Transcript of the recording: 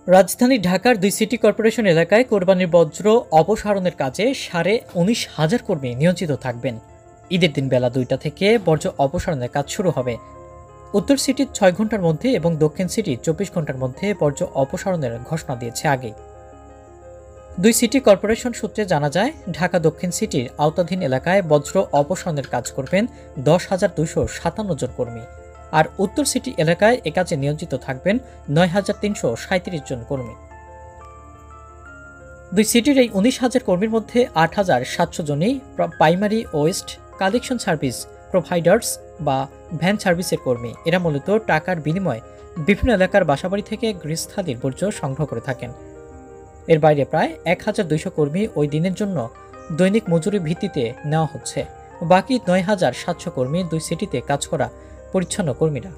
রাজধানী ঢাকার 2 city corporation এলাকায় কোরবানির বজ্র অপসারণের কাজে 19,500 কর্মী নিয়োজিত থাকবেন। ঈদের দিন বেলা 2টা থেকে বর্জ্য অপসারণের কাজ শুরু হবে। উত্তর সিটি 6 ঘন্টার মধ্যে এবং দক্ষিণ সিটি 24 ঘন্টার মধ্যে বর্জ্য অপসারণের ঘোষণা দিয়েছে আগেই। 2 সিটি কর্পোরেশন সূত্রে জানা যায়, ঢাকা দক্ষিণ সিটির আওতাধীন এলাকায় বজ্র অপসারণের কাজ করবেন 10,257 জন কর্মী, আর উত্তর সিটি এলাকায় এ কাজে নিয়োজিত থাকবেন 9,337 জন কর্মী। 2 সিটির এই 19,000 কর্মীর মধ্যে 8,700 জনই primary West collection service providers বা ভ্যান সার্ভিসের কর্মী। এরা মূলত টাকার বিনিময়ে বিভিন্ন এলাকার বাসাবাড়ি থেকে গৃহস্থালির বর্জ্য সংগ্রহ করে থাকেন। এর বাইরে প্রায় 1,200 কর্মী ওই দিনের জন্য দৈনিক মজুরি ভিত্তিতে নেওয়া হচ্ছে। বাকি 9,700 কর্মী 2 সিটিতে কাজ করা পরিচ্ছন্ন কর্মীরা।